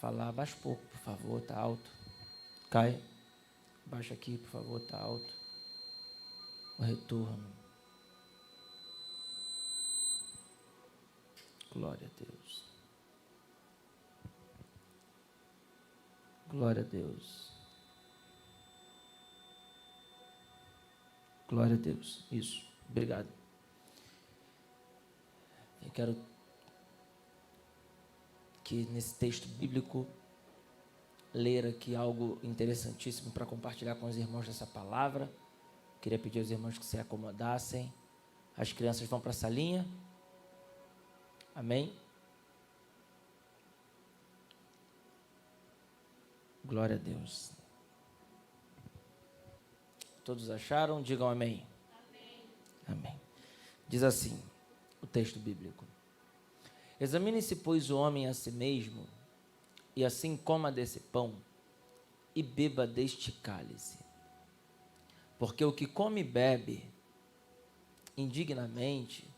falar, baixa um pouco, por favor, tá alto. Cai, baixa aqui, por favor, tá alto. O retorno. Glória a Deus. Glória a Deus. Glória a Deus. Isso. Obrigado. Eu quero que nesse texto bíblico ler aqui algo interessantíssimo para compartilhar com os irmãos dessa palavra. Queria pedir aos irmãos que se acomodassem. As crianças vão para a salinha. Amém? Glória a Deus. Todos acharam? Digam amém. Amém. Amém. Diz assim o texto bíblico: examine-se, pois, o homem a si mesmo, e assim coma desse pão e beba deste cálice. Porque o que come e bebe indignamente,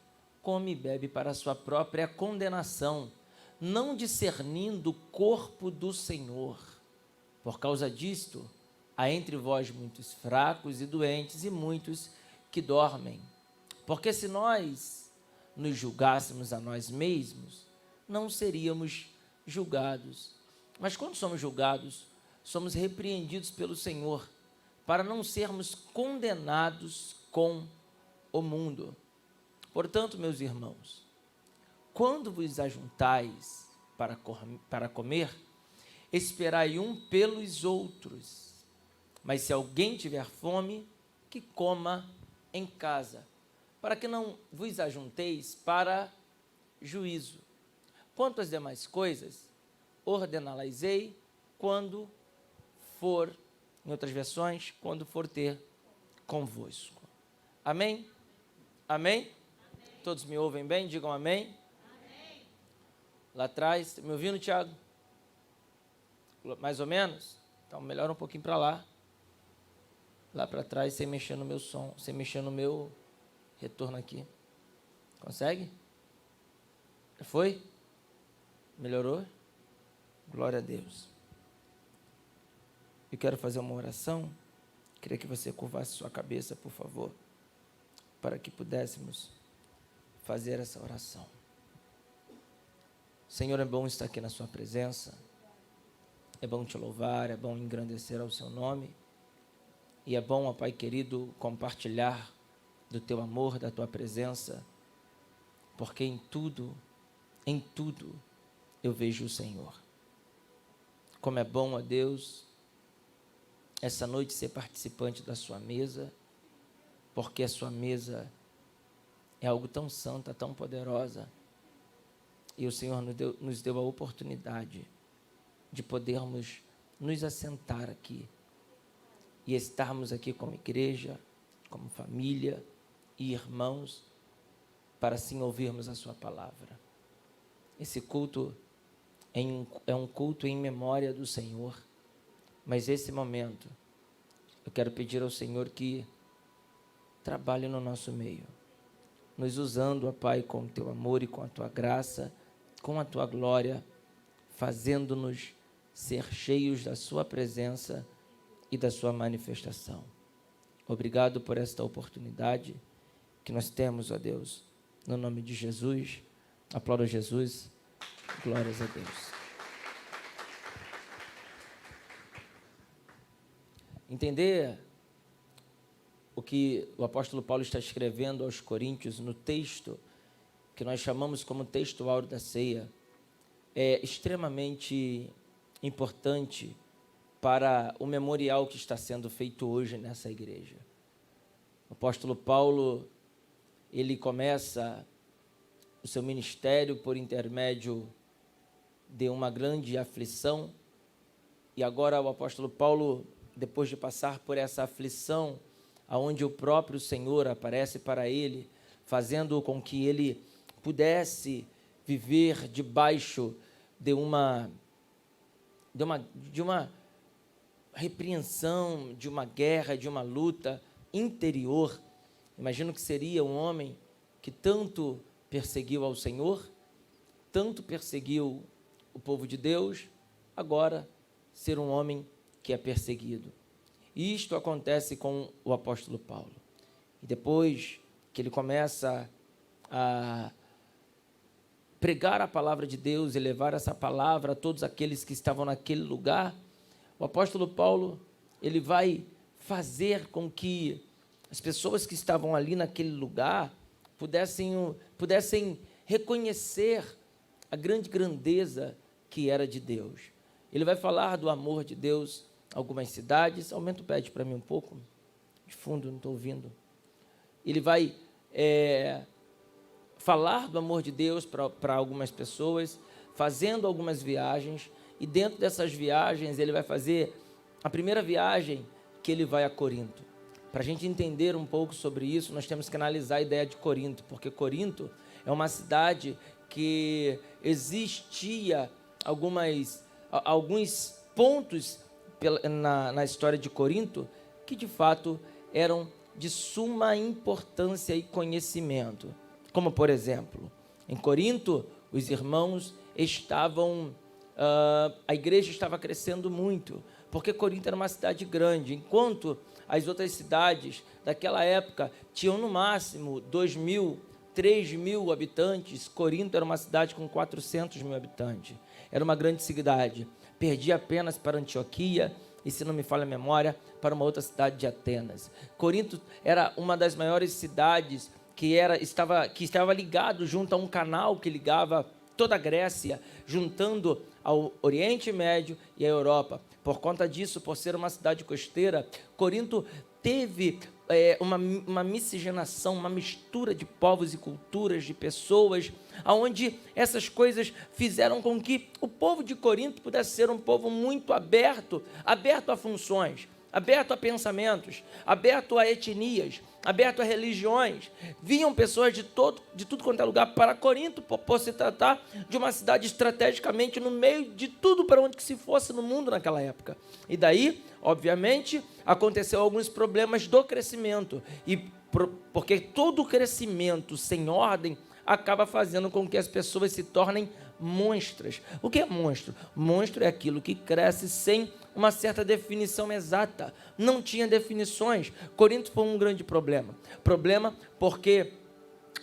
come e bebe para a sua própria condenação, não discernindo o corpo do Senhor. Por causa disto, há entre vós muitos fracos e doentes, e muitos que dormem. Porque se nós nos julgássemos a nós mesmos, não seríamos julgados. Mas quando somos julgados, somos repreendidos pelo Senhor, para não sermos condenados com o mundo. Portanto, meus irmãos, quando vos ajuntais para comer, esperai um pelos outros. Mas se alguém tiver fome, que coma em casa, para que não vos ajunteis para juízo. Quanto às demais coisas, ordená-las-ei quando for, em outras versões, quando for ter convosco. Amém? Amém? Amém. Todos me ouvem bem? Digam amém. Amém. Lá atrás, me ouvindo, Tiago? Mais ou menos? Então, melhora um pouquinho para lá. Lá para trás, sem mexer no meu som, sem mexer no meu retorno aqui. Consegue? Foi? Melhorou? Glória a Deus. Eu quero fazer uma oração. Queria que você curvasse sua cabeça, por favor, para que pudéssemos fazer essa oração. Senhor, é bom estar aqui na sua presença. É bom te louvar, é bom engrandecer ao seu nome. E é bom, ó Pai querido, compartilhar do teu amor, da tua presença, porque em tudo eu vejo o Senhor. Como é bom, ó Deus, essa noite ser participante da sua mesa, porque a sua mesa é algo tão santa, tão poderosa, e o Senhor nos deu a oportunidade de podermos nos assentar aqui e estarmos aqui como igreja, como família e irmãos, para assim ouvirmos a sua palavra. Esse culto é um culto em memória do Senhor, mas esse momento eu quero pedir ao Senhor que trabalhe no nosso meio, nos usando, ó Pai, com o teu amor e com a tua graça, com a tua glória, fazendo-nos ser cheios da sua presença e da sua manifestação. Obrigado por esta oportunidade que nós temos, ó Deus, no nome de Jesus. Aplauda Jesus. Glórias a Deus. Entender o que o apóstolo Paulo está escrevendo aos Coríntios no texto que nós chamamos como texto áureo da ceia é extremamente importante para o memorial que está sendo feito hoje nessa igreja. O apóstolo Paulo, ele começa o seu ministério por intermédio de uma grande aflição, e agora o apóstolo Paulo, depois de passar por essa aflição, aonde o próprio Senhor aparece para ele, fazendo com que ele pudesse viver debaixo de uma repreensão, de uma guerra, de uma luta interior. Imagino que seria um homem que tanto perseguiu ao Senhor, tanto perseguiu o povo de Deus, agora ser um homem que é perseguido. E isto acontece com o apóstolo Paulo. E depois que ele começa a pregar a palavra de Deus e levar essa palavra a todos aqueles que estavam naquele lugar, o apóstolo Paulo, ele vai fazer com que as pessoas que estavam ali naquele lugar pudessem reconhecer a grande grandeza que era de Deus. Ele vai falar do amor de Deus em algumas cidades. Aumenta o pad para mim um pouco, de fundo, não estou ouvindo. Ele vai falar do amor de Deus para algumas pessoas, fazendo algumas viagens, e dentro dessas viagens ele vai fazer a primeira viagem que ele vai a Corinto. Para a gente entender um pouco sobre isso, nós temos que analisar a ideia de Corinto, porque Corinto é uma cidade que existia alguns pontos na história de Corinto que de fato eram de suma importância e conhecimento. Como, por exemplo, em Corinto, os irmãos a igreja estava crescendo muito, porque Corinto era uma cidade grande, enquanto as outras cidades daquela época tinham no máximo 2.000, 3.000 habitantes. Corinto era uma cidade com 400.000 habitantes. Era uma grande cidade. Perdia apenas para Antioquia e, se não me falha a memória, para uma outra cidade de Atenas. Corinto era uma das maiores cidades que estava ligado junto a um canal que ligava toda a Grécia, juntando ao Oriente Médio e à Europa. Por conta disso, por ser uma cidade costeira, Corinto teve uma miscigenação, uma mistura de povos e culturas, de pessoas, onde essas coisas fizeram com que o povo de Corinto pudesse ser um povo muito aberto a funções, aberto a pensamentos, aberto a etnias, aberto a religiões. Vinham pessoas de tudo quanto é lugar para Corinto, por se tratar de uma cidade estrategicamente no meio de tudo para onde que se fosse no mundo naquela época. E daí, obviamente, aconteceu alguns problemas do crescimento, porque todo crescimento sem ordem acaba fazendo com que as pessoas se tornem monstras. O que é monstro? Monstro é aquilo que cresce sem uma certa definição exata. Não tinha definições. Corinto foi um grande problema. Problema porque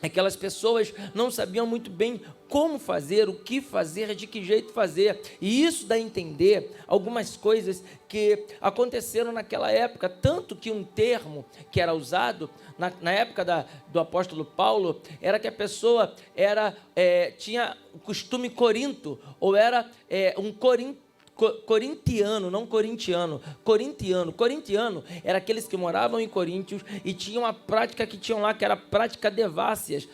aquelas pessoas não sabiam muito bem como fazer, o que fazer, de que jeito fazer. E isso dá a entender algumas coisas que aconteceram naquela época. Tanto que um termo que era usado na época do apóstolo Paulo era que a pessoa tinha o costume corinto, ou era um corintiano, não corintiano, corintiano. Corintiano era aqueles que moravam em Coríntios e tinham a prática que tinham lá, que era a prática devassas,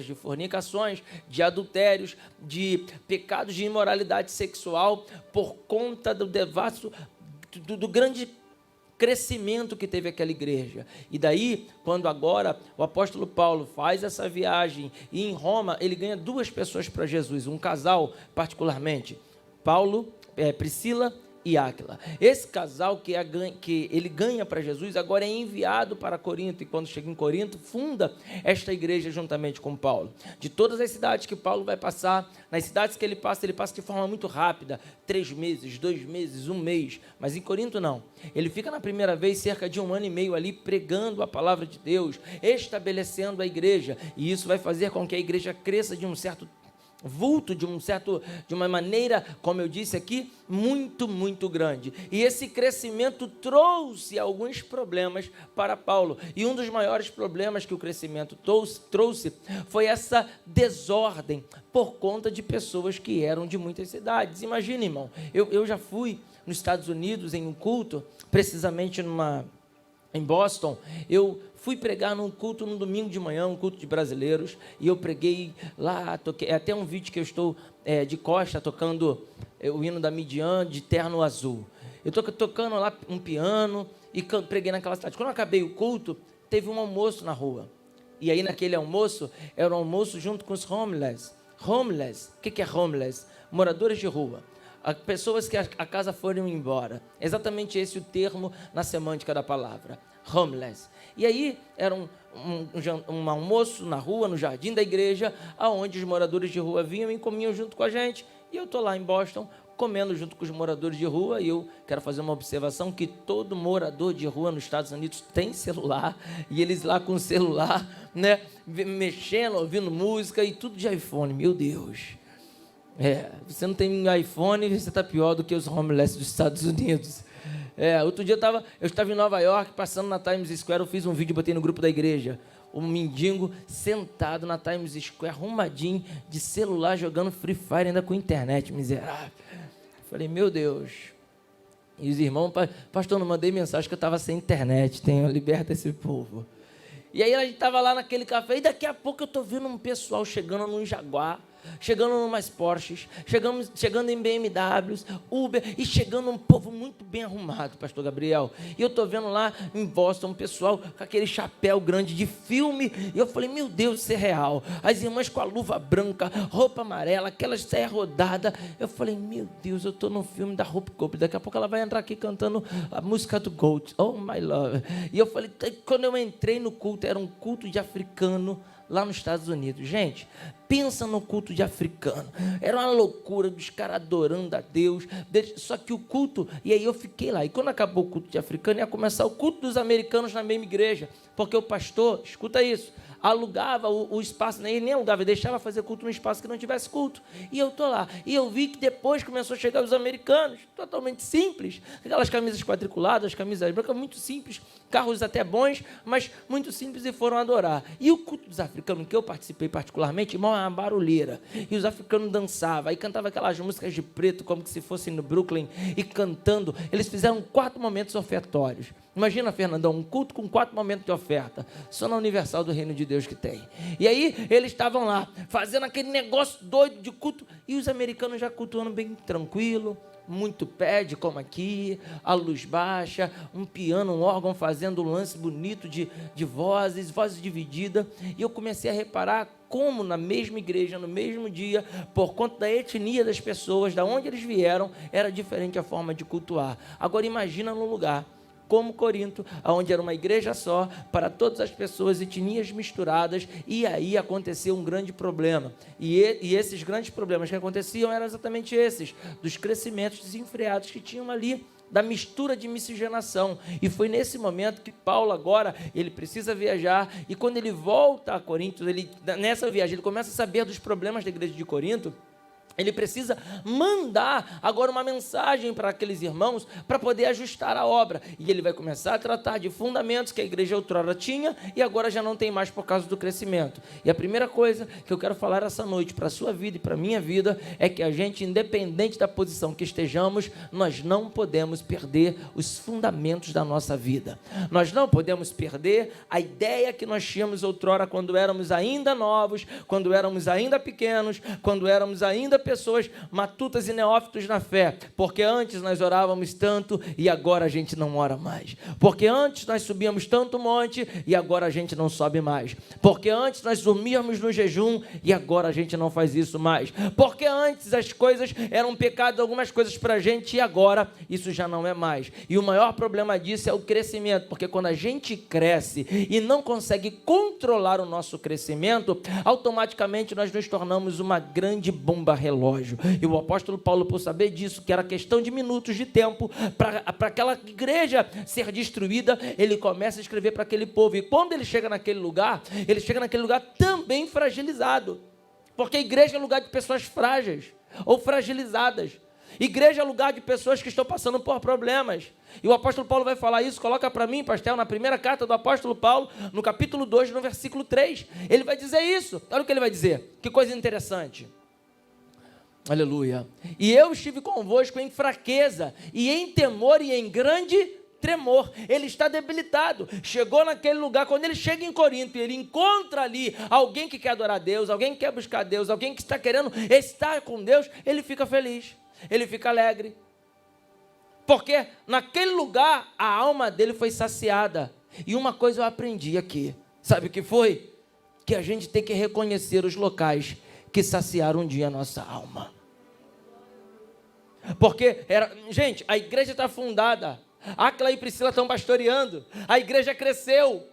de fornicações, de adultérios, de pecados de imoralidade sexual, por conta do devasso, do grande crescimento que teve aquela igreja. E daí, quando agora o apóstolo Paulo faz essa viagem, e em Roma ele ganha 2 pessoas para Jesus, um casal particularmente, Priscila e Áquila. Esse casal que ele ganha para Jesus, agora é enviado para Corinto, e quando chega em Corinto, funda esta igreja juntamente com Paulo. De todas as cidades que Paulo vai passar, nas cidades que ele passa de forma muito rápida, 3 meses, 2 meses, 1 mês, mas em Corinto não. Ele fica na primeira vez cerca de 1 ano e meio ali, pregando a palavra de Deus, estabelecendo a igreja, e isso vai fazer com que a igreja cresça de um certo vulto, de uma maneira, como eu disse aqui, muito, muito grande. E esse crescimento trouxe alguns problemas para Paulo. E um dos maiores problemas que o crescimento trouxe foi essa desordem por conta de pessoas que eram de muitas cidades. Imagina, irmão, eu já fui nos Estados Unidos em um culto, precisamente em Boston. Eu fui pregar num culto no domingo de manhã, um culto de brasileiros, e eu preguei lá, toquei, até um vídeo que eu estou de costa, tocando o hino da Midian, de terno azul. Eu estou tocando lá um piano e preguei naquela cidade. Quando eu acabei o culto, teve um almoço na rua. E aí naquele almoço, era um almoço junto com os homeless. Homeless, o que é homeless? Moradores de rua. Pessoas que a casa foram embora. Exatamente esse o termo na semântica da palavra. Homeless. E aí era um almoço na rua, no jardim da igreja, aonde os moradores de rua vinham e comiam junto com a gente. E eu estou lá em Boston comendo junto com os moradores de rua, e eu quero fazer uma observação que todo morador de rua nos Estados Unidos tem celular, e eles lá com o celular, né, mexendo, ouvindo música e tudo de iPhone, meu Deus. Você não tem iPhone, você está pior do que os homeless dos Estados Unidos. Outro dia eu estava em Nova York, passando na Times Square, eu fiz um vídeo e botei no grupo da igreja. Um mendigo sentado na Times Square, arrumadinho, de celular, jogando Free Fire, ainda com internet, miserável. Falei, meu Deus. E os irmãos, pastor, não mandei mensagem que eu estava sem internet, liberta esse povo. E aí a gente estava lá naquele café, e daqui a pouco eu estou vendo um pessoal chegando num Jaguar, chegando em umas Porsches, chegando em BMWs, Uber, e chegando um povo muito bem arrumado, pastor Gabriel. E eu estou vendo lá em Boston um pessoal com aquele chapéu grande de filme, e eu falei, meu Deus, isso é real. As irmãs com a luva branca, roupa amarela, aquelas saia rodada. Eu falei, meu Deus, eu estou no filme da Hope Cope, daqui a pouco ela vai entrar aqui cantando a música do Gold, Oh My Love. E eu falei, quando eu entrei no culto, era um culto de africano, lá nos Estados Unidos. Gente, pensa no culto de africano. Era uma loucura dos caras adorando a Deus. Só que o culto... E aí eu fiquei lá. E quando acabou o culto de africano, ia começar o culto dos americanos na mesma igreja. Porque o pastor, escuta isso, alugava o espaço, nem alugava, deixava fazer culto no espaço que não tivesse culto. E eu estou lá. E eu vi que depois começou a chegar os americanos, totalmente simples. Aquelas camisas quadriculadas, camisas brancas, muito simples, carros até bons, mas muito simples, e foram adorar. E o culto dos africanos, que eu participei particularmente, irmão, é uma barulheira. E os africanos dançavam, aí cantavam aquelas músicas de preto, como que se fossem no Brooklyn, e cantando. Eles fizeram 4 momentos ofertórios. Imagina, Fernandão, um culto com 4 momentos de oferta. Só na Universal do Reino de Deus que tem. E aí, eles estavam lá, fazendo aquele negócio doido de culto, e os americanos já cultuando bem tranquilo, muito pad, como aqui, a luz baixa, um piano, um órgão fazendo um lance bonito de vozes divididas. E eu comecei a reparar como na mesma igreja, no mesmo dia, por conta da etnia das pessoas, da onde eles vieram, era diferente a forma de cultuar. Agora imagina num lugar como Corinto, onde era uma igreja só, para todas as pessoas, etnias misturadas, e aí aconteceu um grande problema. E esses grandes problemas que aconteciam eram exatamente esses, dos crescimentos desenfreados que tinham ali, da mistura de miscigenação. E foi nesse momento que Paulo agora, ele precisa viajar, e quando ele volta a Corinto, nessa viagem, ele começa a saber dos problemas da igreja de Corinto. Ele precisa mandar agora uma mensagem para aqueles irmãos para poder ajustar a obra. E ele vai começar a tratar de fundamentos que a igreja outrora tinha e agora já não tem mais por causa do crescimento. E a primeira coisa que eu quero falar essa noite para a sua vida e para a minha vida é que a gente, independente da posição que estejamos, nós não podemos perder os fundamentos da nossa vida. Nós não podemos perder a ideia que nós tínhamos outrora quando éramos ainda novos, quando éramos ainda pequenos, quando éramos ainda pessoas matutas e neófitos na fé, porque antes nós orávamos tanto e agora a gente não ora mais, porque antes nós subíamos tanto monte e agora a gente não sobe mais, porque antes nós dormíamos no jejum e agora a gente não faz isso mais, porque antes as coisas eram pecado, algumas coisas para a gente, e agora isso já não é mais. E o maior problema disso é o crescimento, porque quando a gente cresce e não consegue controlar o nosso crescimento, automaticamente nós nos tornamos uma grande bomba relógio. E o apóstolo Paulo, por saber disso, que era questão de minutos de tempo para aquela igreja ser destruída, ele começa a escrever para aquele povo. E quando ele chega naquele lugar também fragilizado, porque a igreja é lugar de pessoas frágeis ou fragilizadas. Igreja é lugar de pessoas que estão passando por problemas. E o apóstolo Paulo vai falar isso, coloca para mim, pastel, na primeira carta do apóstolo Paulo, no capítulo 2, no versículo 3. Ele vai dizer isso. Olha o que ele vai dizer. Que coisa interessante. Aleluia. E eu estive convosco em fraqueza, e em temor, e em grande tremor. Ele está debilitado. Chegou naquele lugar, quando ele chega em Corinto, e ele encontra ali alguém que quer adorar a Deus, alguém que quer buscar Deus, alguém que está querendo estar com Deus, ele fica feliz, ele fica alegre. Porque naquele lugar, a alma dele foi saciada. E uma coisa eu aprendi aqui, sabe o que foi? Que a gente tem que reconhecer os locais que saciaram um dia a nossa alma. Porque, gente, a igreja está fundada, Áquila e Priscila estão pastoreando, a igreja cresceu,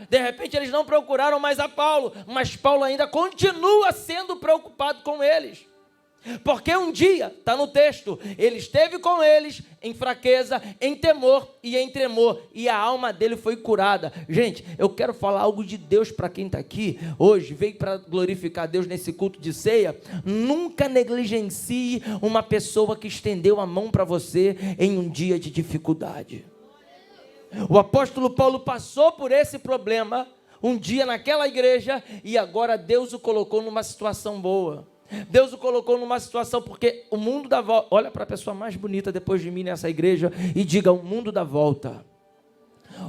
de repente eles não procuraram mais a Paulo, mas Paulo ainda continua sendo preocupado com eles. Porque um dia, está no texto, ele esteve com eles em fraqueza, em temor e em tremor, e a alma dele foi curada. Gente, eu quero falar algo de Deus para quem está aqui hoje, veio para glorificar Deus nesse culto de ceia. Nunca negligencie uma pessoa que estendeu a mão para você em um dia de dificuldade. O apóstolo Paulo passou por esse problema um dia naquela igreja, e agora Deus o colocou numa situação boa. Deus o colocou numa situação, porque o mundo dá volta. Olha para a pessoa mais bonita depois de mim nessa igreja e diga: o mundo dá volta.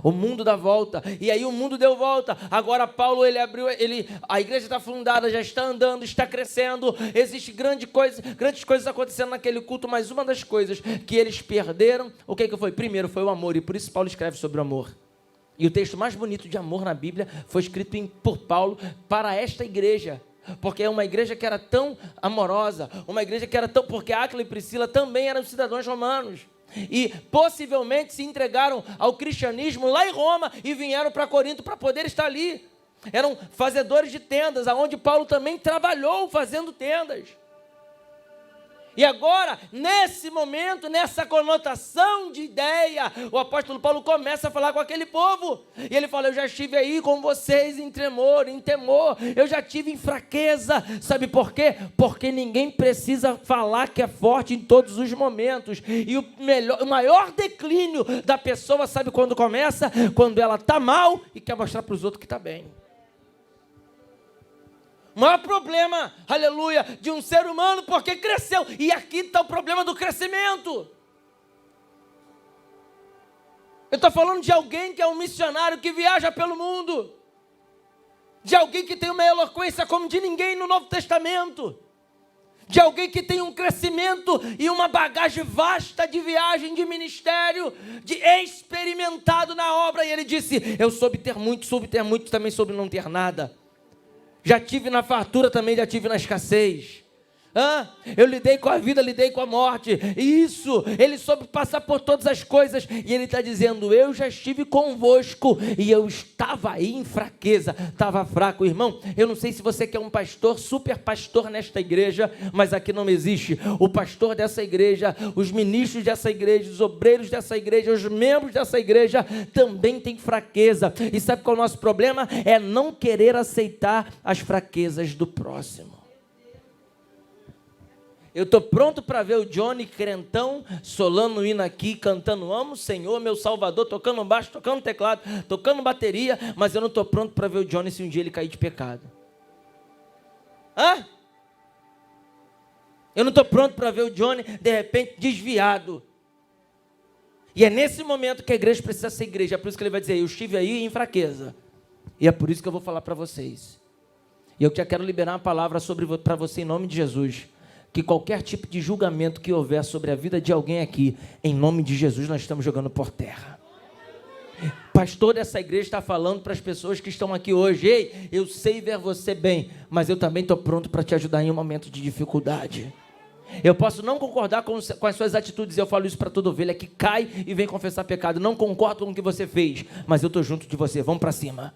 O mundo dá volta. E aí o mundo deu volta. Agora Paulo, a igreja está fundada, já está andando, está crescendo. Existe grandes coisas acontecendo naquele culto, mas uma das coisas que eles perderam, o que foi? Primeiro foi o amor, e por isso Paulo escreve sobre o amor. E o texto mais bonito de amor na Bíblia foi escrito por Paulo para esta igreja. Porque é uma igreja que era tão amorosa, uma igreja que era tão... Porque Áquila e Priscila também eram cidadãos romanos. E possivelmente se entregaram ao cristianismo lá em Roma e vieram para Corinto para poder estar ali. Eram fazedores de tendas, aonde Paulo também trabalhou fazendo tendas. E agora, nesse momento, nessa conotação de ideia, o apóstolo Paulo começa a falar com aquele povo. E ele fala: eu já estive aí com vocês em tremor, em temor. Eu já estive em fraqueza. Sabe por quê? Porque ninguém precisa falar que é forte em todos os momentos. E o maior declínio da pessoa, sabe quando começa? Quando ela está mal e quer mostrar para os outros que está bem. O maior problema, aleluia, de um ser humano, porque cresceu. E aqui está o problema do crescimento. Eu estou falando de alguém que é um missionário que viaja pelo mundo. De alguém que tem uma eloquência como de ninguém no Novo Testamento. De alguém que tem um crescimento e uma bagagem vasta de viagem, de ministério, de experimentado na obra. E ele disse: eu soube ter muito, também soube não ter nada. Já tive na fartura, também já tive na escassez. Eu lidei com a vida, lidei com a morte. Isso, ele soube passar por todas as coisas. E ele está dizendo: eu já estive convosco e eu estava aí em fraqueza, estava fraco. Irmão, eu não sei se você quer um pastor, super pastor nesta igreja, mas aqui não existe. O pastor dessa igreja, os ministros dessa igreja, os obreiros dessa igreja, os membros dessa igreja também têm fraqueza. E sabe qual é o nosso problema? É não querer aceitar as fraquezas do próximo. Eu estou pronto para ver o Johnny crentão, solando o hino aqui, cantando amo o Senhor, meu Salvador, tocando baixo, tocando teclado, tocando bateria, mas eu não estou pronto para ver o Johnny se um dia ele cair de pecado. Eu não estou pronto para ver o Johnny, de repente, desviado. E é nesse momento que a igreja precisa ser igreja. É por isso que ele vai dizer: eu estive aí em fraqueza. E é por isso que eu vou falar para vocês. E eu já quero liberar uma palavra para você em nome de Jesus. Que qualquer tipo de julgamento que houver sobre a vida de alguém aqui, em nome de Jesus, nós estamos jogando por terra. Pastor dessa igreja está falando para as pessoas que estão aqui hoje: ei, eu sei ver você bem, mas eu também estou pronto para te ajudar em um momento de dificuldade. Eu posso não concordar com as suas atitudes, eu falo isso para toda ovelha que cai e vem confessar pecado. Não concordo com o que você fez, mas eu estou junto de você, vamos para cima.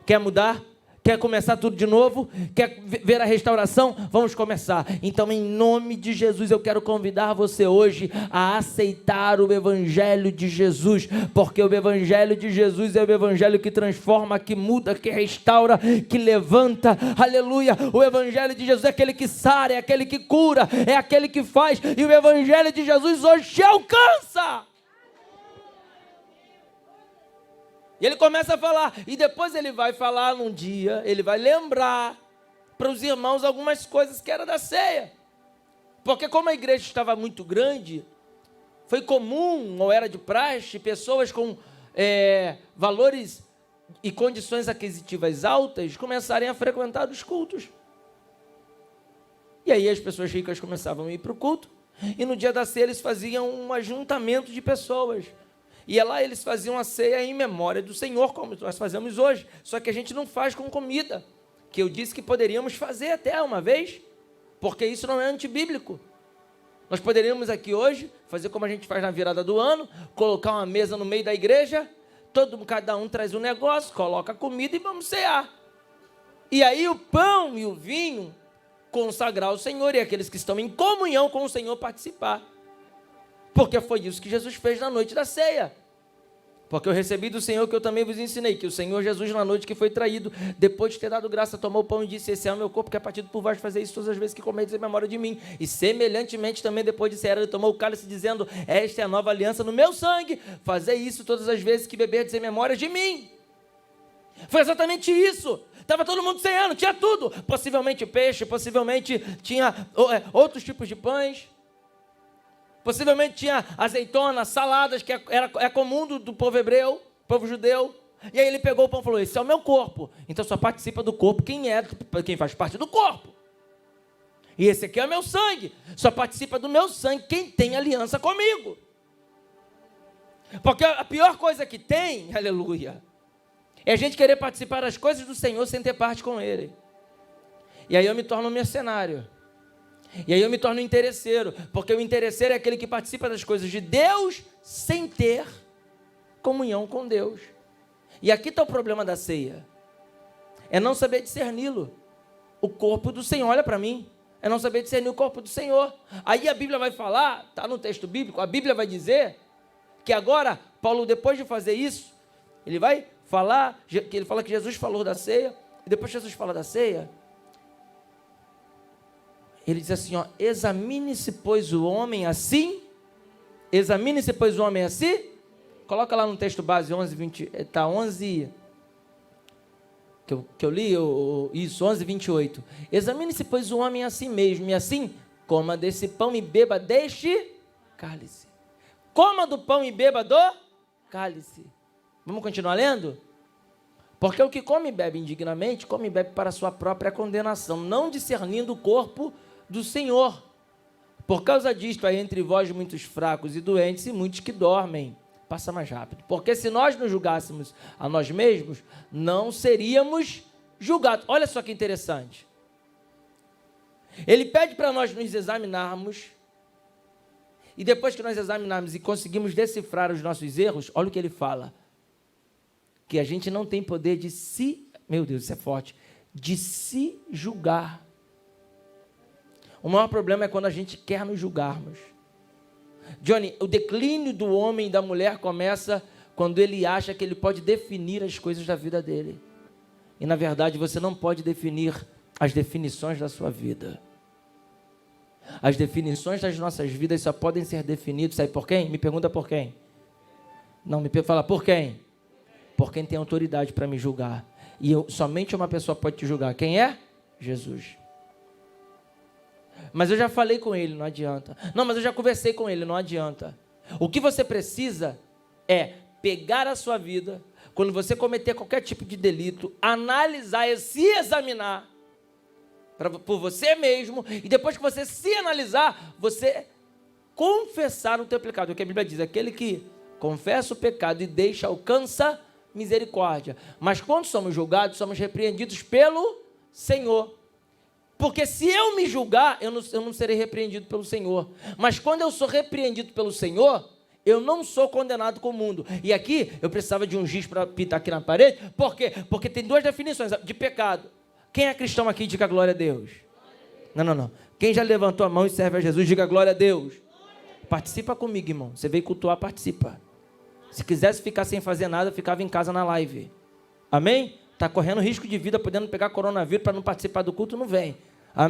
Quer mudar? Quer começar tudo de novo? Quer ver a restauração? Vamos começar. Então, em nome de Jesus, eu quero convidar você hoje a aceitar o Evangelho de Jesus, porque o Evangelho de Jesus é o Evangelho que transforma, que muda, que restaura, que levanta. Aleluia! O Evangelho de Jesus é aquele que sara, é aquele que cura, é aquele que faz. E o Evangelho de Jesus hoje te alcança. E ele começa a falar, e depois ele vai falar num dia, ele vai lembrar para os irmãos algumas coisas que era da ceia. Porque como a igreja estava muito grande, foi comum, ou era de praxe, pessoas com valores e condições aquisitivas altas começarem a frequentar os cultos. E aí as pessoas ricas começavam a ir para o culto, e no dia da ceia eles faziam um ajuntamento de pessoas. E lá eles faziam a ceia em memória do Senhor, como nós fazemos hoje. Só que a gente não faz com comida, que eu disse que poderíamos fazer até uma vez, porque isso não é antibíblico. Nós poderíamos aqui hoje fazer como a gente faz na virada do ano, colocar uma mesa no meio da igreja, cada um traz um negócio, coloca a comida e vamos cear. E aí o pão e o vinho consagrar ao Senhor e aqueles que estão em comunhão com o Senhor participar. Porque foi isso que Jesus fez na noite da ceia. Porque eu recebi do Senhor que eu também vos ensinei, que o Senhor Jesus, na noite que foi traído, depois de ter dado graça, tomou o pão e disse: esse é o meu corpo que é partido por vós, fazer isso todas as vezes que comerdes em memória de mim. E semelhantemente também depois de cear, ele tomou o cálice dizendo: esta é a nova aliança no meu sangue, fazer isso todas as vezes que beberdes em memória de mim. Foi exatamente isso. Estava todo mundo ceando, tinha tudo, possivelmente peixe, possivelmente tinha outros tipos de pães. Possivelmente tinha azeitona, saladas, que é comum do povo hebreu, povo judeu. E aí ele pegou o pão e falou: esse é o meu corpo. Então só participa do corpo quem faz parte do corpo. E esse aqui é o meu sangue. Só participa do meu sangue quem tem aliança comigo. Porque a pior coisa que tem, aleluia, é a gente querer participar das coisas do Senhor sem ter parte com Ele. E aí eu me torno um mercenário. E aí eu me torno interesseiro, porque o interesseiro é aquele que participa das coisas de Deus sem ter comunhão com Deus. E aqui está o problema da ceia. É não saber discerni-lo. O corpo do Senhor, olha para mim. É não saber discernir o corpo do Senhor. Aí a Bíblia vai falar, está no texto bíblico, a Bíblia vai dizer que agora, Paulo, depois de fazer isso, ele vai falar, que ele fala que Jesus falou da ceia, e depois que Jesus fala da ceia, ele diz assim, ó: examine-se, pois, o homem assim. Examine-se, pois, o homem assim. Coloca lá no texto base 11, 20, está 11, que eu li, isso, 11, 28. Examine-se, pois, o homem a si mesmo, e assim, coma desse pão e beba deste cálice. Coma do pão e beba do cálice. Vamos continuar lendo? Porque o que come e bebe indignamente, come e bebe para a sua própria condenação, não discernindo o corpo do Senhor. Por causa disto, há entre vós muitos fracos e doentes e muitos que dormem. Passa mais rápido. Porque se nós nos julgássemos a nós mesmos, não seríamos julgados. Olha só que interessante. Ele pede para nós nos examinarmos, e depois que nós examinarmos e conseguimos decifrar os nossos erros, olha o que ele fala: que a gente não tem poder de se, meu Deus, isso é forte, de se julgar. O maior problema é quando a gente quer nos julgarmos. Johnny, o declínio do homem e da mulher começa quando ele acha que ele pode definir as coisas da vida dele. E na verdade você não pode definir as definições da sua vida. As definições das nossas vidas só podem ser definidas, sabe por quem? Me pergunta por quem? Não, me fala por quem? Por quem tem autoridade para me julgar. E somente uma pessoa pode te julgar. Quem é? Jesus. Mas eu já falei com ele, não adianta. Não, mas eu já conversei com ele, não adianta. O que você precisa é pegar a sua vida, quando você cometer qualquer tipo de delito, analisar e se examinar por você mesmo, e depois que você se analisar, você confessar o teu pecado. O que a Bíblia diz: aquele que confessa o pecado e deixa, alcança misericórdia. Mas quando somos julgados, somos repreendidos pelo Senhor. Porque se eu me julgar, eu não serei repreendido pelo Senhor. Mas quando eu sou repreendido pelo Senhor, eu não sou condenado com o mundo. E aqui, eu precisava de um giz para pintar aqui na parede. Por quê? Porque tem duas definições de pecado. Quem é cristão aqui, diga glória a Deus. Não. Quem já levantou a mão e serve a Jesus, diga glória a Deus. Participa comigo, irmão. Você veio cultuar, participa. Se quisesse ficar sem fazer nada, ficava em casa na live. Amém? Está correndo risco de vida, podendo pegar coronavírus para não participar do culto, não vem.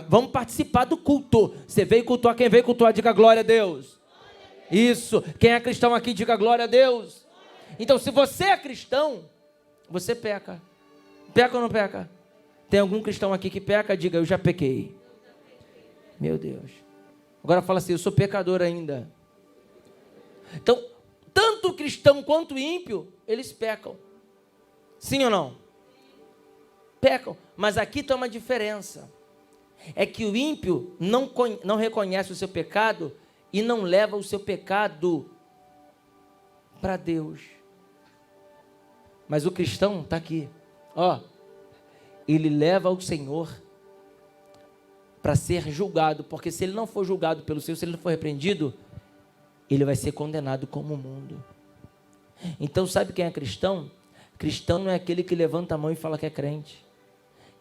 Vamos participar do culto. Você veio cultuar, quem veio cultuar, diga glória a Deus. Isso. Quem é cristão aqui, diga glória a Deus. Então, se você é cristão, você peca. Peca ou não peca? Tem algum cristão aqui que peca? Diga: eu já pequei. Meu Deus. Agora fala assim: eu sou pecador ainda. Então, tanto o cristão quanto o ímpio, eles pecam. Sim ou não? Pecam. Mas aqui tem uma diferença. É que o ímpio não reconhece o seu pecado e não leva o seu pecado para Deus. Mas o cristão está aqui. Ó, ele leva ao Senhor para ser julgado. Porque se ele não for julgado pelo Senhor, se ele não for repreendido, ele vai ser condenado como o mundo. Então sabe quem é cristão? Cristão não é aquele que levanta a mão e fala que é crente.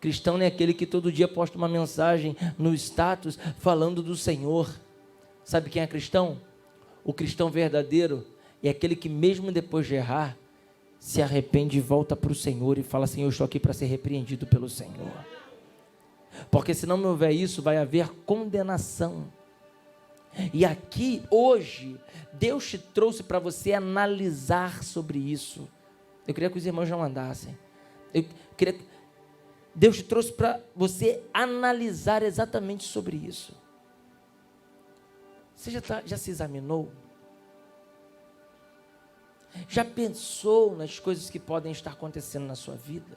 Cristão não é aquele que todo dia posta uma mensagem no status falando do Senhor. Sabe quem é cristão? O cristão verdadeiro é aquele que mesmo depois de errar, se arrepende e volta para o Senhor e fala assim, eu estou aqui para ser repreendido pelo Senhor. Porque se não houver isso, vai haver condenação. E aqui, hoje, Deus te trouxe para você analisar sobre isso. Eu queria que os irmãos não andassem. Deus te trouxe para você analisar exatamente sobre isso. Você já se examinou? Já pensou nas coisas que podem estar acontecendo na sua vida?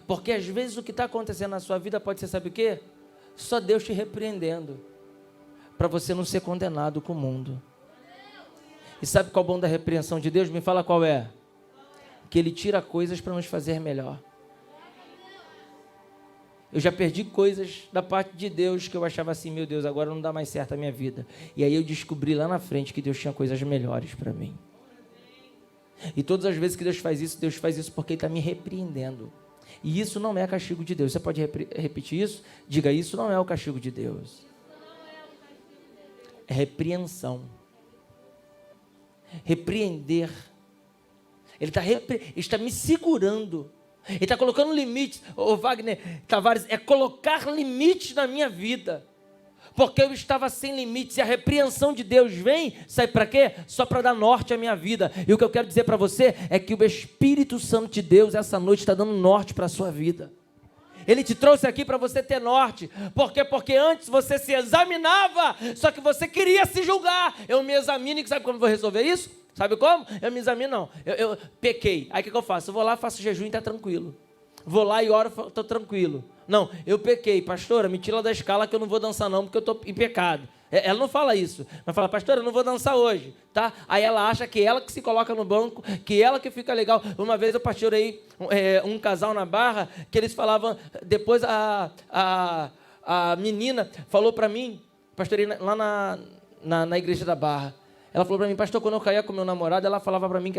Porque às vezes o que está acontecendo na sua vida pode ser, sabe o quê? Só Deus te repreendendo, para você não ser condenado com o mundo. E sabe qual é o bom da repreensão de Deus? Me fala qual é. Que Ele tira coisas para nos fazer melhor. Eu já perdi coisas da parte de Deus que eu achava assim, meu Deus, agora não dá mais certo a minha vida. E aí eu descobri lá na frente que Deus tinha coisas melhores para mim. E todas as vezes que Deus faz isso porque Ele está me repreendendo. E isso não é castigo de Deus. Você pode repetir isso? Diga, isso não é o castigo de Deus. É repreensão. Repreender. Ele está me segurando. Ele está colocando limites. Ô Wagner Tavares, é colocar limites na minha vida. Porque eu estava sem limites. E a repreensão de Deus vem, sabe para quê? Só para dar norte à minha vida. E o que eu quero dizer para você é que o Espírito Santo de Deus essa noite está dando norte para a sua vida. Ele te trouxe aqui para você ter norte. Por quê? Porque antes você se examinava, só que você queria se julgar. Eu me examino e sabe como eu vou resolver isso? Sabe como? Eu me examino, não. Eu pequei. Aí o que eu faço? Eu vou lá, faço jejum e está tranquilo. Vou lá e oro, estou tranquilo. Não, eu pequei. Pastora, me tira da escala que eu não vou dançar não, porque eu estou em pecado. Ela não fala isso. Ela fala, pastora, eu não vou dançar hoje. Tá? Aí ela acha que ela que se coloca no banco, que ela que fica legal. Uma vez eu pastorei um casal na Barra, que eles falavam, depois a menina falou para mim, pastorei lá na igreja da Barra. Ela falou para mim, pastor, quando eu caía com meu namorado, ele falava para mim que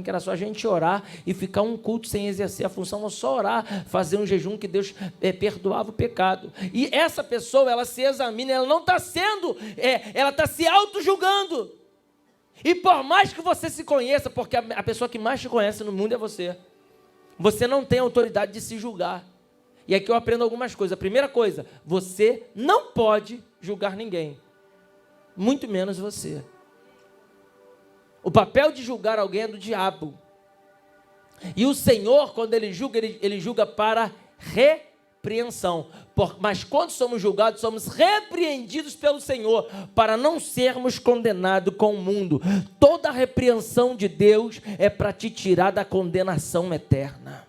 era só a gente orar e ficar um culto sem exercer a função, só orar, fazer um jejum que Deus perdoava o pecado. E essa pessoa, ela se examina, ela não está ela está se auto-julgando. E por mais que você se conheça, porque a pessoa que mais te conhece no mundo é você. Você não tem autoridade de se julgar. E aqui eu aprendo algumas coisas. A primeira coisa, você não pode julgar ninguém. Muito menos você. O papel de julgar alguém é do diabo. E o Senhor, quando Ele julga, Ele julga para repreensão. Mas quando somos julgados, somos repreendidos pelo Senhor, para não sermos condenados com o mundo. Toda a repreensão de Deus é para te tirar da condenação eterna.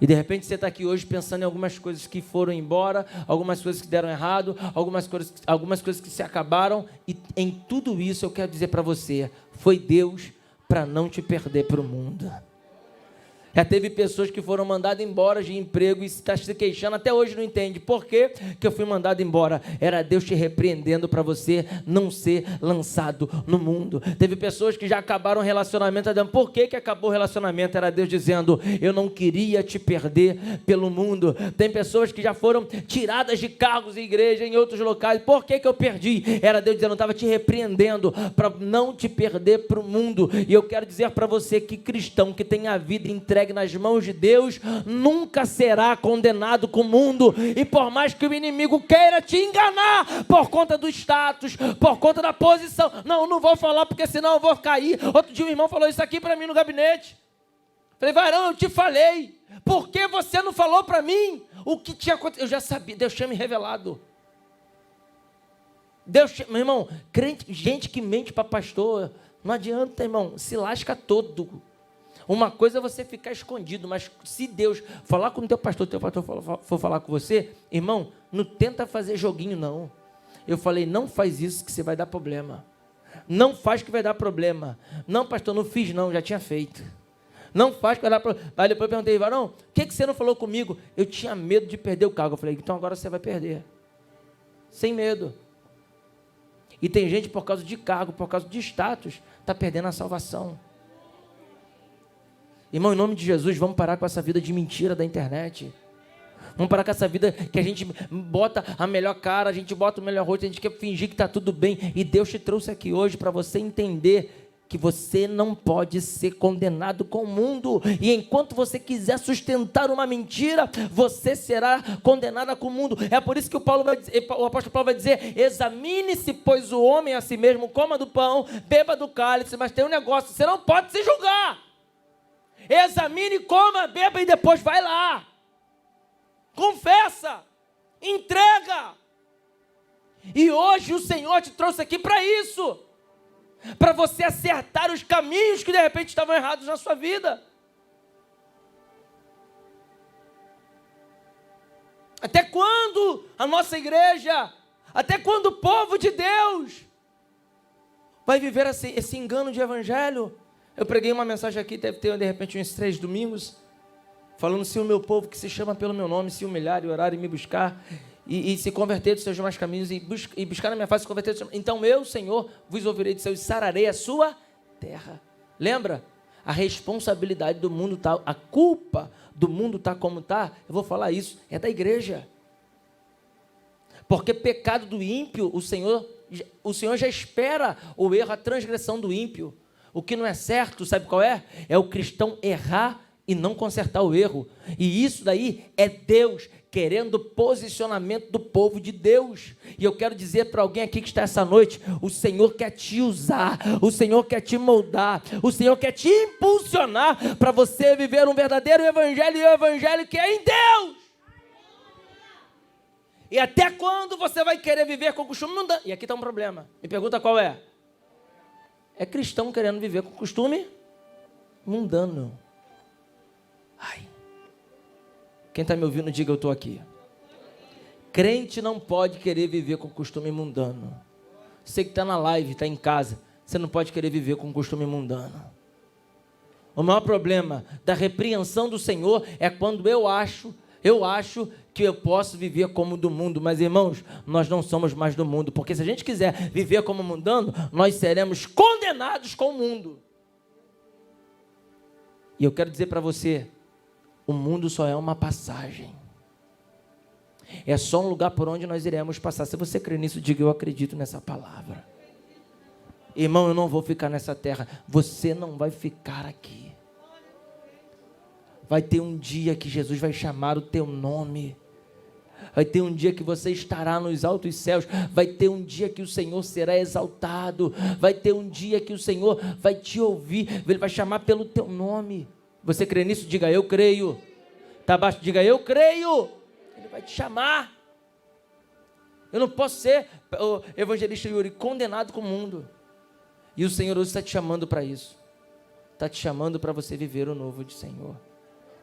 E de repente você está aqui hoje pensando em algumas coisas que foram embora, algumas coisas que deram errado, algumas coisas que se acabaram. E em tudo isso eu quero dizer para você, foi Deus para não te perder para o mundo. Já teve pessoas que foram mandadas embora de emprego e está se queixando, até hoje não entende. Por que que eu fui mandado embora? Era Deus te repreendendo para você não ser lançado no mundo. Teve pessoas que já acabaram o relacionamento, por que que acabou o relacionamento? Era Deus dizendo, eu não queria te perder pelo mundo. Tem pessoas que já foram tiradas de cargos em igreja, em outros locais. Por que que eu perdi? Era Deus dizendo, eu estava te repreendendo para não te perder para o mundo. E eu quero dizer para você que cristão que tem a vida entregue nas mãos de Deus, nunca será condenado com o mundo. E por mais que o inimigo queira te enganar, por conta do status, por conta da posição, não vou falar porque senão eu vou cair. Outro dia um irmão falou isso aqui para mim no gabinete. Falei, varão, eu te falei, por que você não falou para mim o que tinha acontecido? Eu já sabia, Deus tinha me revelado. Meu irmão, gente que mente para pastor, não adianta, irmão, se lasca todo. Uma coisa é você ficar escondido, mas se Deus falar com o teu pastor for falar com você, irmão, não tenta fazer joguinho não. Eu falei, não faz isso que você vai dar problema. Não faz que vai dar problema. Não, pastor, não fiz não, já tinha feito. Não faz que vai dar problema. Aí depois eu perguntei, varão, por que você não falou comigo? Eu tinha medo de perder o cargo. Eu falei, então agora você vai perder. Sem medo. E tem gente por causa de cargo, por causa de status, está perdendo a salvação. Irmão, em nome de Jesus, vamos parar com essa vida de mentira da internet. Vamos parar com essa vida que a gente bota a melhor cara, a gente bota o melhor rosto, a gente quer fingir que está tudo bem. E Deus te trouxe aqui hoje para você entender que você não pode ser condenado com o mundo. E enquanto você quiser sustentar uma mentira, você será condenada com o mundo. É por isso que o apóstolo Paulo vai dizer: examine-se, pois, o homem a si mesmo, coma do pão, beba do cálice. Mas tem um negócio, você não pode se julgar. Examine, coma, beba e depois vai lá. Confessa, entrega. E hoje o Senhor te trouxe aqui para isso, para você acertar os caminhos que de repente estavam errados na sua vida. Até quando a nossa igreja, até quando o povo de Deus vai viver esse engano de evangelho? Eu preguei uma mensagem aqui, deve ter de repente uns 3 domingos, falando: se o meu povo que se chama pelo meu nome se humilhar e orar e me buscar e se converter dos seus demais caminhos e buscar na minha face, se converter dos seus... então eu, Senhor, vos ouvirei do céu e sararei a sua terra. Lembra? A responsabilidade do mundo está, a culpa do mundo está como está, eu vou falar isso, é da igreja. Porque pecado do ímpio, o Senhor já espera o erro, a transgressão do ímpio. O que não é certo, sabe qual é? É o cristão errar e não consertar o erro. E isso daí é Deus querendo posicionamento do povo de Deus. E eu quero dizer para alguém aqui que está essa noite: o Senhor quer te usar, o Senhor quer te moldar, o Senhor quer te impulsionar para você viver um verdadeiro evangelho, e o evangelho que é em Deus. E até quando você vai querer viver com o costume mundano? E aqui está um problema, me pergunta qual é. É cristão querendo viver com costume mundano. Ai. Quem está me ouvindo, diga: eu estou aqui. Crente não pode querer viver com costume mundano. Você que está na live, está em casa, você não pode querer viver com costume mundano. O maior problema da repreensão do Senhor é quando eu acho que eu posso viver como do mundo. Mas, irmãos, nós não somos mais do mundo, porque se a gente quiser viver como mundano, nós seremos condenados com o mundo. E eu quero dizer para você: o mundo só é uma passagem. É só um lugar por onde nós iremos passar. Se você crê nisso, diga: eu acredito nessa palavra. Irmão, eu não vou ficar nessa terra. Você não vai ficar aqui. Vai ter um dia que Jesus vai chamar o teu nome. Vai ter um dia que você estará nos altos céus. Vai ter um dia que o Senhor será exaltado. Vai ter um dia que o Senhor vai te ouvir. Ele vai chamar pelo teu nome. Você crê nisso? Diga: eu creio. Está abaixo, diga: eu creio. Ele vai te chamar. Eu não posso ser, o evangelista Yuri, condenado com o mundo. E o Senhor hoje está te chamando para isso. Está te chamando para você viver o novo de Senhor.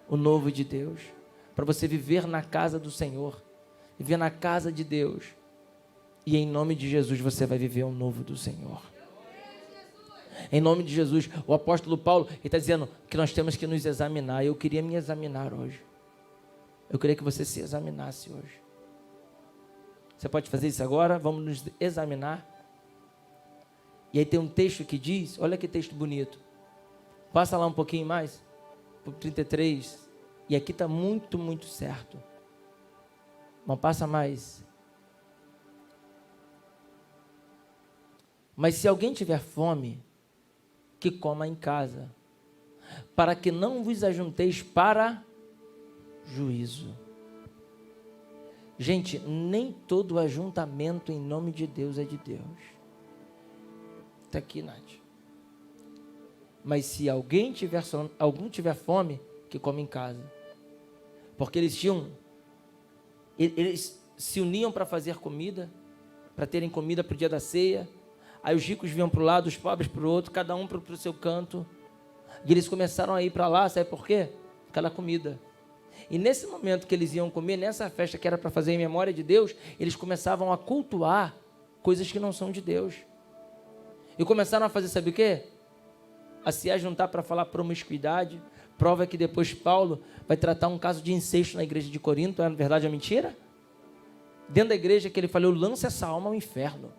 O novo de Deus. Para você viver na casa do Senhor. Viver na casa de Deus. E em nome de Jesus você vai viver o novo do Senhor. Em nome de Jesus. O apóstolo Paulo está dizendo que nós temos que nos examinar. Eu queria me examinar hoje. Eu queria que você se examinasse hoje. Você pode fazer isso agora? Vamos nos examinar. E aí tem um texto que diz, olha que texto bonito. Passa lá um pouquinho mais, para o 33. E aqui está muito, muito certo. Não passa mais. Mas se alguém tiver fome, que coma em casa, para que não vos ajunteis para juízo. Gente, nem todo ajuntamento em nome de Deus é de Deus. Está aqui, Nath. Mas se alguém tiver fome, que come em casa. Porque eles se uniam para fazer comida, para terem comida para o dia da ceia. Aí os ricos vinham para o lado, os pobres para o outro, cada um para o seu canto. E eles começaram a ir para lá, sabe por quê? Aquela comida. E nesse momento que eles iam comer, nessa festa que era para fazer em memória de Deus, eles começavam a cultuar coisas que não são de Deus. E começaram a fazer, sabe o quê? A se ajuntar para falar promiscuidade. Prova que depois Paulo vai tratar um caso de incesto na igreja de Corinto. É verdade ou mentira? Dentro da igreja que ele falou: lança essa alma ao inferno.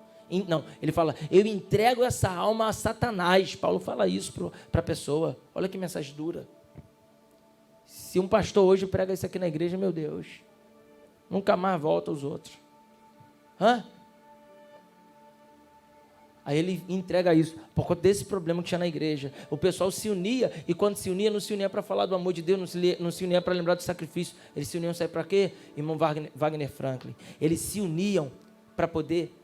Não, ele fala: eu entrego essa alma a Satanás. Paulo fala isso para a pessoa. Olha que mensagem dura. Se um pastor hoje prega isso aqui na igreja, meu Deus, nunca mais volta aos outros. Aí ele entrega isso, por conta desse problema que tinha na igreja. O pessoal se unia, e quando se unia, não se unia para falar do amor de Deus, não se unia para lembrar do sacrifício. Eles se uniam, sabe para quê? Irmão Wagner Franklin. Eles se uniam para poder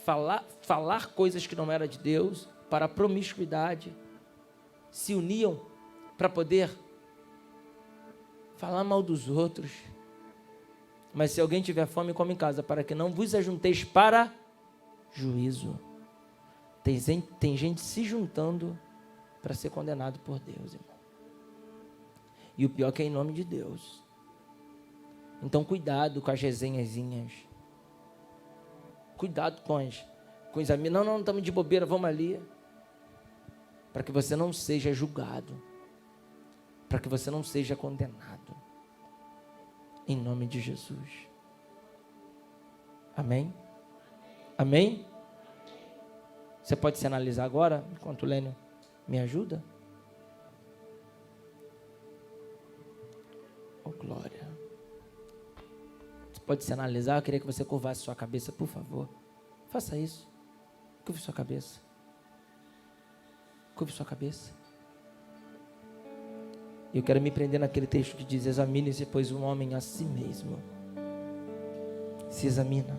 falar coisas que não eram de Deus, para a promiscuidade. Se uniam para poder falar mal dos outros. Mas se alguém tiver fome, come em casa, para que não vos ajunteis para juízo. Tem gente se juntando para ser condenado por Deus, irmão. E o pior é que é em nome de Deus. Então cuidado com as resenhazinhas. Cuidado com os amigos. Não estamos de bobeira, vamos ali. Para que você não seja julgado. Para que você não seja condenado. Em nome de Jesus. Amém? Amém? Você pode se analisar agora, enquanto o Lênio me ajuda? Oh, glória. Você pode se analisar? Eu queria que você curvasse sua cabeça, por favor. Faça isso. Curve sua cabeça. Curve sua cabeça. Eu quero me prender naquele texto que diz: examine-se, pois, um homem a si mesmo. Se examina.